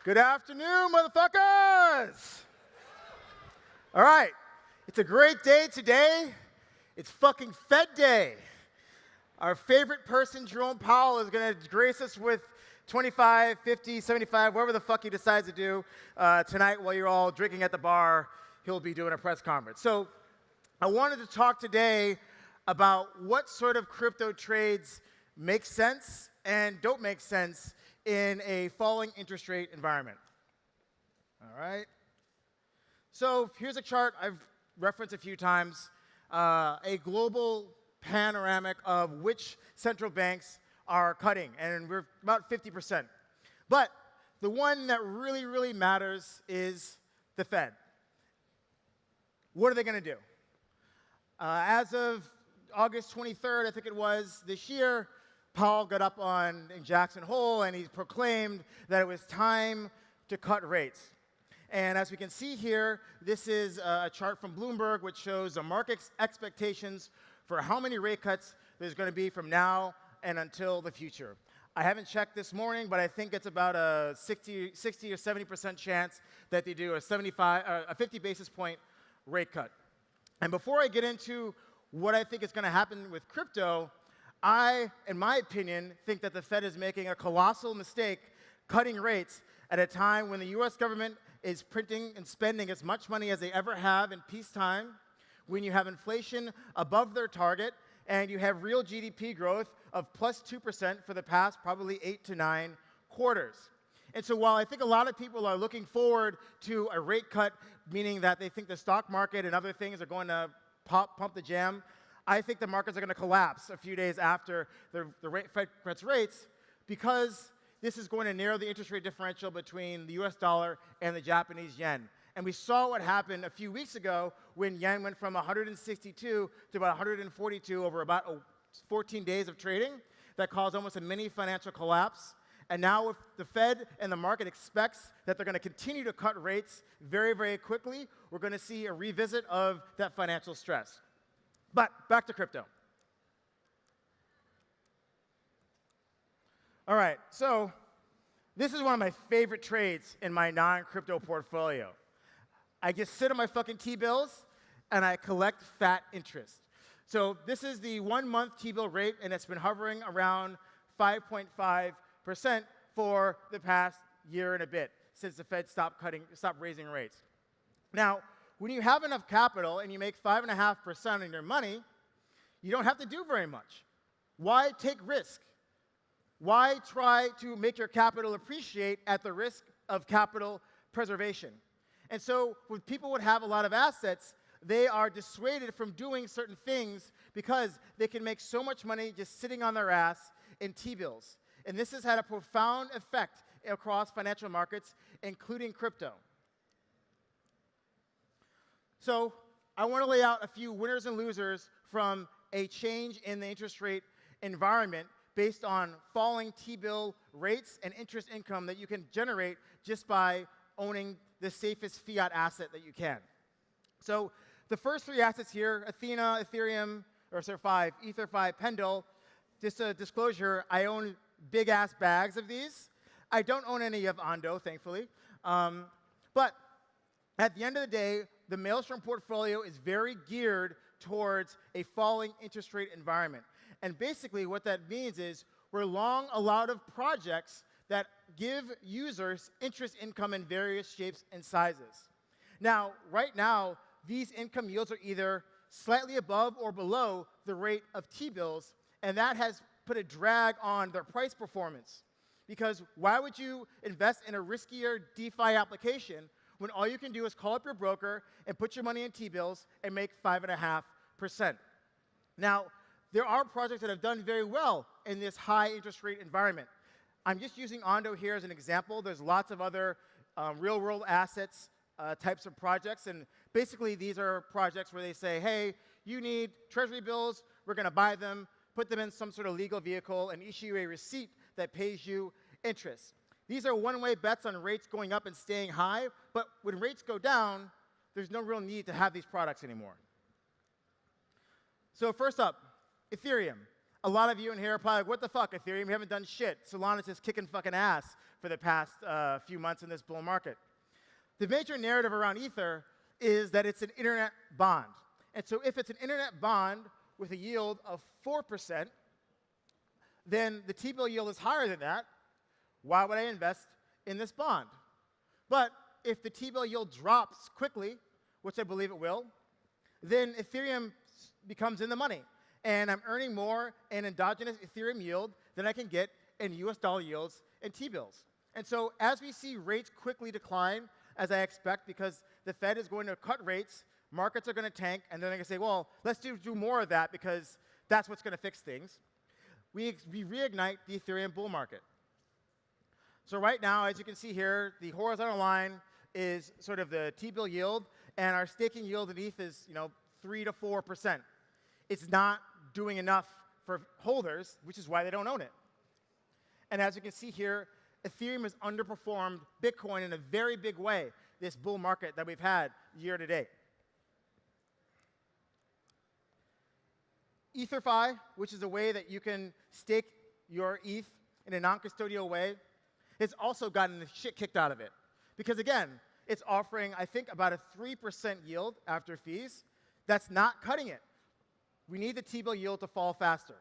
Good afternoon, motherfuckers! All right, it's a great day today. It's fucking Fed Day. Our favorite person, Jerome Powell, is going to grace us with 25, 50, 75, whatever the fuck he decides to do tonight while you're all drinking at the bar. He'll be doing a press conference. So I wanted to talk today about what sort of crypto trades make sense and don't make sense in a falling interest rate environment. All right. So here's a chart I've referenced a few times, a global panoramic of which central banks are cutting, and we're about 50%. But the one that really, really matters is the Fed. What are they going to do? As of August 23rd, I think it was, this year, Powell got up in Jackson Hole and he proclaimed that it was time to cut rates. And as we can see here, this is a chart from Bloomberg which shows the market's expectations for how many rate cuts there's going to be from now and until the future. I haven't checked this morning, but I think it's about a 60 or 70% chance that they do a 50 basis point rate cut. And before I get into what I think is going to happen with crypto, I, in my opinion, think that the Fed is making a colossal mistake cutting rates at a time when the US government is printing and spending as much money as they ever have in peacetime, when you have inflation above their target, and you have real GDP growth of plus 2% for the past probably 8 to 9 quarters. And so while I think a lot of people are looking forward to a rate cut, meaning that they think the stock market and other things are going to pump the jam, I think the markets are going to collapse a few days after the Fed cuts rates, because this is going to narrow the interest rate differential between the US dollar and the Japanese yen. And we saw what happened a few weeks ago when yen went from 162 to about 142 over about 14 days of trading. That caused almost a mini financial collapse. And now if the Fed and the market expects that they're going to continue to cut rates very, very quickly, we're going to see a revisit of that financial stress. But back to crypto. All right, so this is one of my favorite trades in my non-crypto portfolio. I just sit on my fucking T-bills and I collect fat interest. So this is the 1-month T-bill rate, and it's been hovering around 5.5% for the past year and a bit since the Fed stopped raising rates. Now, when you have enough capital and you make 5.5% on your money, you don't have to do very much. Why take risk? Why try to make your capital appreciate at the risk of capital preservation? And so when people would have a lot of assets, they are dissuaded from doing certain things because they can make so much money just sitting on their ass in T-bills. And this has had a profound effect across financial markets, including crypto. So I want to lay out a few winners and losers from a change in the interest rate environment based on falling T-bill rates and interest income that you can generate just by owning the safest fiat asset that you can. So the first 3 assets here, Athena, Ethereum, Ether5, Pendle, just a disclosure, I own big-ass bags of these. I don't own any of Ondo, thankfully. But at the end of the day, the Maelstrom portfolio is very geared towards a falling interest rate environment. And basically what that means is we're long a lot of projects that give users interest income in various shapes and sizes. Now, right now, these income yields are either slightly above or below the rate of T-bills, and that has put a drag on their price performance. Because why would you invest in a riskier DeFi application when all you can do is call up your broker and put your money in T-bills and make 5.5%? Now, there are projects that have done very well in this high interest rate environment. I'm just using Ondo here as an example. There's lots of other real-world assets types of projects, and basically these are projects where they say, hey, you need treasury bills, we're going to buy them, put them in some sort of legal vehicle, and issue a receipt that pays you interest. These are one-way bets on rates going up and staying high, but when rates go down, there's no real need to have these products anymore. So first up, Ethereum. A lot of you in here are probably like, what the fuck, Ethereum? You haven't done shit. Solana's just kicking fucking ass for the past few months in this bull market. The major narrative around Ether is that it's an internet bond. And so if it's an internet bond with a yield of 4%, then the T-bill yield is higher than that. Why would I invest in this bond? But if the T-bill yield drops quickly, which I believe it will, then Ethereum becomes in the money. And I'm earning more in endogenous Ethereum yield than I can get in US dollar yields and T-bills. And so as we see rates quickly decline, as I expect, because the Fed is going to cut rates, markets are going to tank, and then they're going to say, well, let's do more of that because that's what's going to fix things. We reignite the Ethereum bull market. So right now, as you can see here, the horizontal line is sort of the T-bill yield, and our staking yield in ETH is 3 to 4%. It's not doing enough for holders, which is why they don't own it. And as you can see here, Ethereum has underperformed Bitcoin in a very big way this bull market that we've had year to date. EtherFi, which is a way that you can stake your ETH in a non-custodial way, has also gotten the shit kicked out of it. Because again, it's offering, I think, about a 3% yield after fees. That's not cutting it. We need the T-bill yield to fall faster.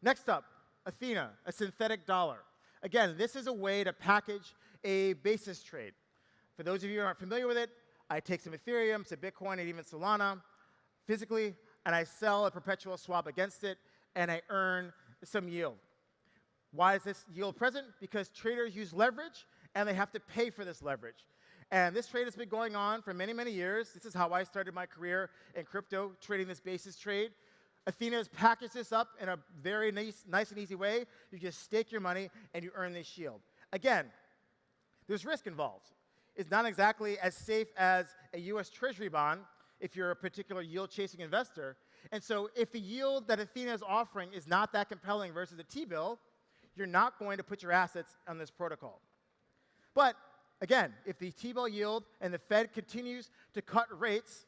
Next up, Athena, a synthetic dollar. Again, this is a way to package a basis trade. For those of you who aren't familiar with it, I take some Ethereum, some Bitcoin, and even Solana physically, and I sell a perpetual swap against it, and I earn some yield. Why is this yield present? Because traders use leverage, and they have to pay for this leverage. And this trade has been going on for many, many years. This is how I started my career in crypto, trading this basis trade. Athena has packaged this up in a very nice and easy way. You just stake your money, and you earn this yield. Again, there's risk involved. It's not exactly as safe as a US Treasury bond if you're a particular yield-chasing investor. And so if the yield that Athena is offering is not that compelling versus a T-bill, you're not going to put your assets on this protocol. But again, if the T-bill yield and the Fed continues to cut rates,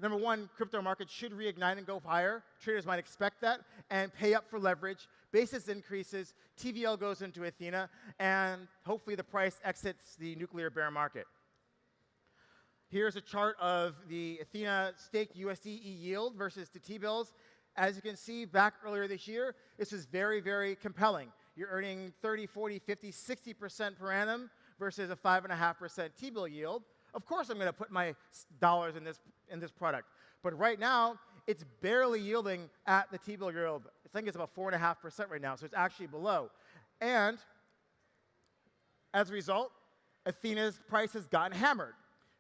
number one, crypto markets should reignite and go higher. Traders might expect that and pay up for leverage. Basis increases, TVL goes into Athena, and hopefully the price exits the nuclear bear market. Here's a chart of the Athena staked USDE yield versus the T-bills. As you can see, back earlier this year, this is very, very compelling. You're earning 30, 40, 50, 60% per annum versus a 5.5% T-bill yield. Of course, I'm going to put my dollars in this product. But right now, it's barely yielding at the T-bill yield. I think it's about 4.5% right now, so it's actually below. And as a result, Athena's price has gotten hammered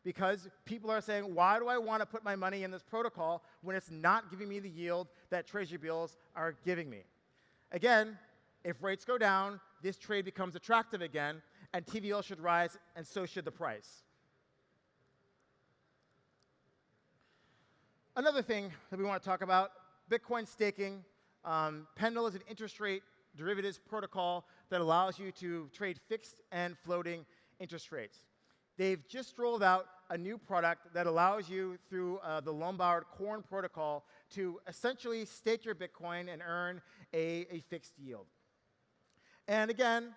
because people are saying, why do I want to put my money in this protocol when it's not giving me the yield that treasury bills are giving me? Again, if rates go down, this trade becomes attractive again, and TVL should rise, and so should the price. Another thing that we want to talk about, Bitcoin staking. Pendle is an interest rate derivatives protocol that allows you to trade fixed and floating interest rates. They've just rolled out a new product that allows you, through the Lombard Corn protocol, to essentially stake your Bitcoin and earn a fixed yield. And again,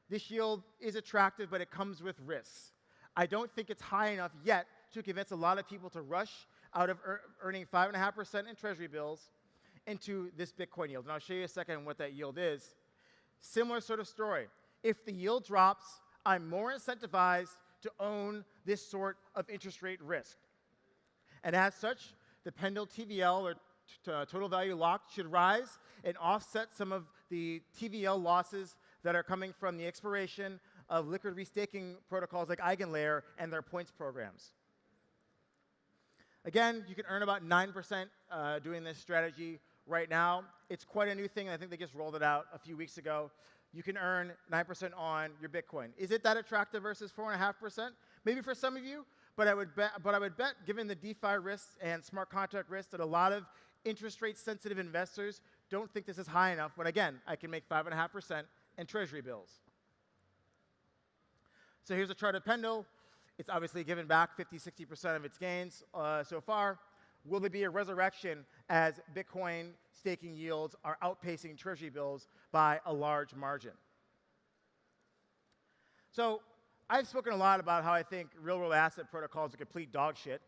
this yield is attractive, but it comes with risks. I don't think it's high enough yet to convince a lot of people to rush out of earning 5.5% in treasury bills into this Bitcoin yield. And I'll show you a second what that yield is. Similar sort of story. If the yield drops, I'm more incentivized to own this sort of interest rate risk. And as such, the Pendle TVL, or total value locked, should rise and offset some of the TVL losses that are coming from the expiration of liquid restaking protocols like EigenLayer and their points programs. Again, you can earn about 9% doing this strategy right now. It's quite a new thing. I think they just rolled it out a few weeks ago. You can earn 9% on your Bitcoin. Is it that attractive versus 4.5%? Maybe for some of you, but I would bet, given the DeFi risks and smart contract risks, that a lot of interest rate sensitive investors don't think this is high enough when, again, I can make 5.5% in treasury bills. So here's a chart of Pendle. It's obviously given back 50, 60% of its gains so far. will there be a resurrection as Bitcoin staking yields are outpacing Treasury bills by a large margin? So I've spoken a lot about how I think real-world asset protocols are complete dog shit.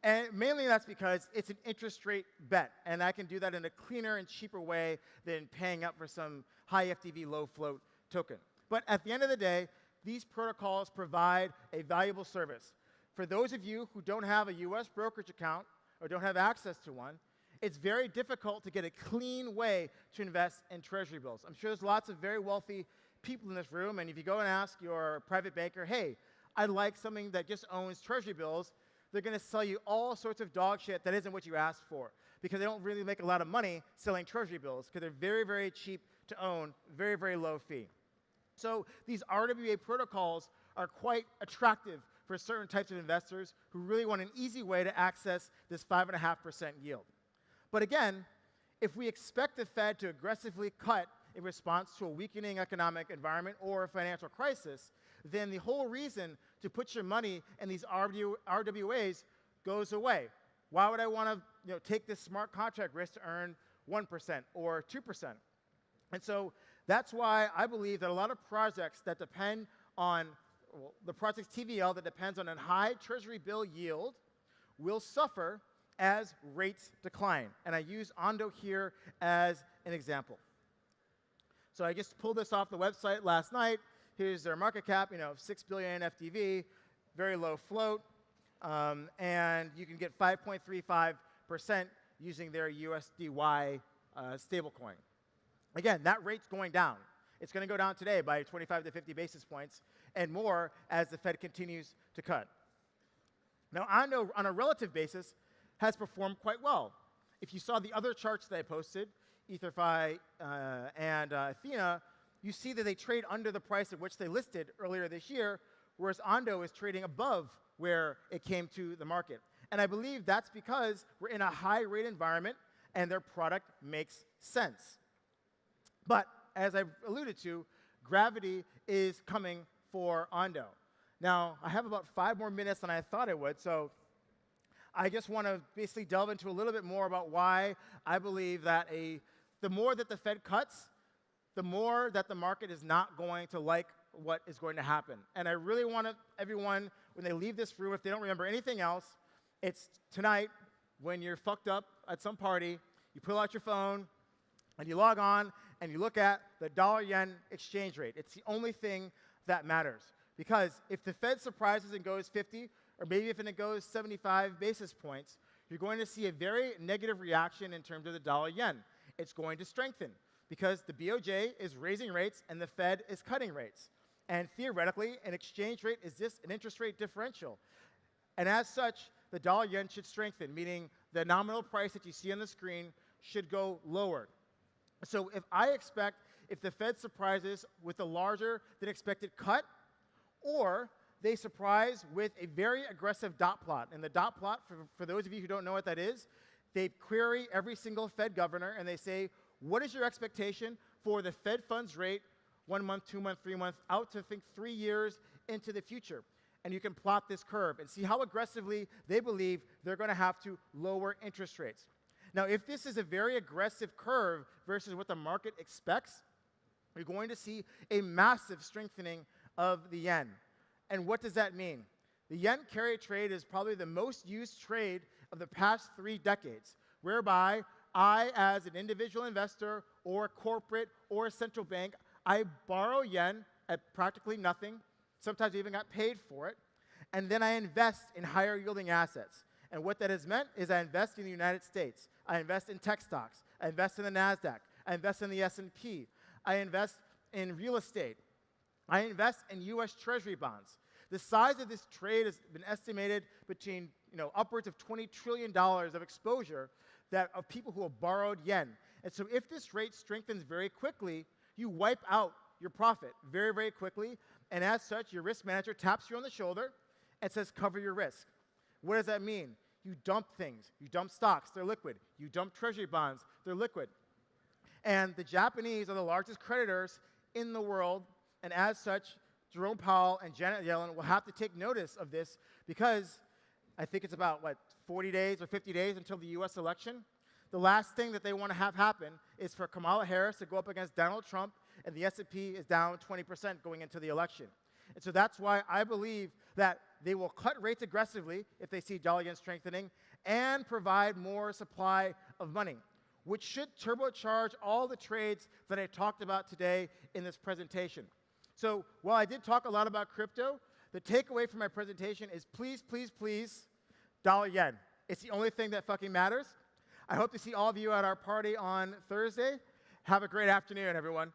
And mainly that's because it's an interest rate bet, and I can do that in a cleaner and cheaper way than paying up for some high FTV, low float token. But at the end of the day, these protocols provide a valuable service. For those of you who don't have a US brokerage account or don't have access to one, it's very difficult to get a clean way to invest in Treasury bills. I'm sure there's lots of very wealthy people in this room, and if you go and ask your private banker, hey, I'd like something that just owns Treasury bills, they're going to sell you all sorts of dog shit that isn't what you asked for, because they don't really make a lot of money selling Treasury bills, because they're very, very cheap to own, very, very low fee. So these RWA protocols are quite attractive for certain types of investors who really want an easy way to access this 5.5% yield. But again, if we expect the Fed to aggressively cut in response to a weakening economic environment or a financial crisis, then the whole reason to put your money in these RWAs goes away. Why would I want to take this smart contract risk to earn 1% or 2%? And so that's why I believe that a lot of projects that depend on, well, the project's TVL that depends on a high Treasury bill yield will suffer as rates decline. And I use Ondo here as an example. So I just pulled this off the website last night. Here's their market cap, 6 billion FTV, very low float, and you can get 5.35% using their USDY stablecoin. Again, that rate's going down. It's going to go down today by 25 to 50 basis points and more as the Fed continues to cut. Now, Ondo, on a relative basis, has performed quite well. If you saw the other charts that I posted, EtherFi and Athena, you see that they trade under the price at which they listed earlier this year, whereas Ondo is trading above where it came to the market. And I believe that's because we're in a high-rate environment and their product makes sense. But as I've alluded to, gravity is coming for Ondo. Now, I have about 5 more minutes than I thought I would, so I just want to basically delve into a little bit more about why I believe that the more that the Fed cuts, the more that the market is not going to like what is going to happen. And I really want everyone, when they leave this room, if they don't remember anything else, it's tonight when you're fucked up at some party, you pull out your phone, and you log on, and you look at the dollar-yen exchange rate. It's the only thing that matters. Because if the Fed surprises and goes 50, or maybe if it goes 75 basis points, you're going to see a very negative reaction in terms of the dollar-yen. It's going to strengthen, because the BOJ is raising rates and the Fed is cutting rates. And theoretically, an exchange rate is just an interest rate differential. And as such, the dollar-yen should strengthen, meaning the nominal price that you see on the screen should go lower. So if the Fed surprises with a larger than expected cut, or they surprise with a very aggressive dot plot. And the dot plot, for those of you who don't know what that is, they query every single Fed governor and they say, what is your expectation for the Fed funds rate 1 month, 2 months, 3 months, out to 3 years into the future? And you can plot this curve and see how aggressively they believe they're going to have to lower interest rates. Now, if this is a very aggressive curve versus what the market expects, you're going to see a massive strengthening of the yen. And what does that mean? The yen carry trade is probably the most used trade of the past 3 decades, whereby I, as an individual investor or a corporate or a central bank, I borrow yen at practically nothing. Sometimes I even got paid for it. And then I invest in higher yielding assets. And what that has meant is I invest in the United States. I invest in tech stocks. I invest in the NASDAQ. I invest in the S&P. I invest in real estate. I invest in US Treasury bonds. The size of this trade has been estimated between upwards of $20 trillion of exposure of people who have borrowed yen. And so if this rate strengthens very quickly, you wipe out your profit very, very quickly. And as such, your risk manager taps you on the shoulder and says, cover your risk. What does that mean? You dump things. You dump stocks. They're liquid. You dump treasury bonds. They're liquid. And the Japanese are the largest creditors in the world. And as such, Jerome Powell and Janet Yellen will have to take notice of this, because I think it's about, 40 days or 50 days until the US election. The last thing that they want to have happen is for Kamala Harris to go up against Donald Trump, and the S&P is down 20% going into the election. And so that's why I believe that they will cut rates aggressively if they see dollar yen strengthening and provide more supply of money, which should turbocharge all the trades that I talked about today in this presentation. So while I did talk a lot about crypto, the takeaway from my presentation is please, please, please, dollar yen. It's the only thing that fucking matters. I hope to see all of you at our party on Thursday. Have a great afternoon, everyone.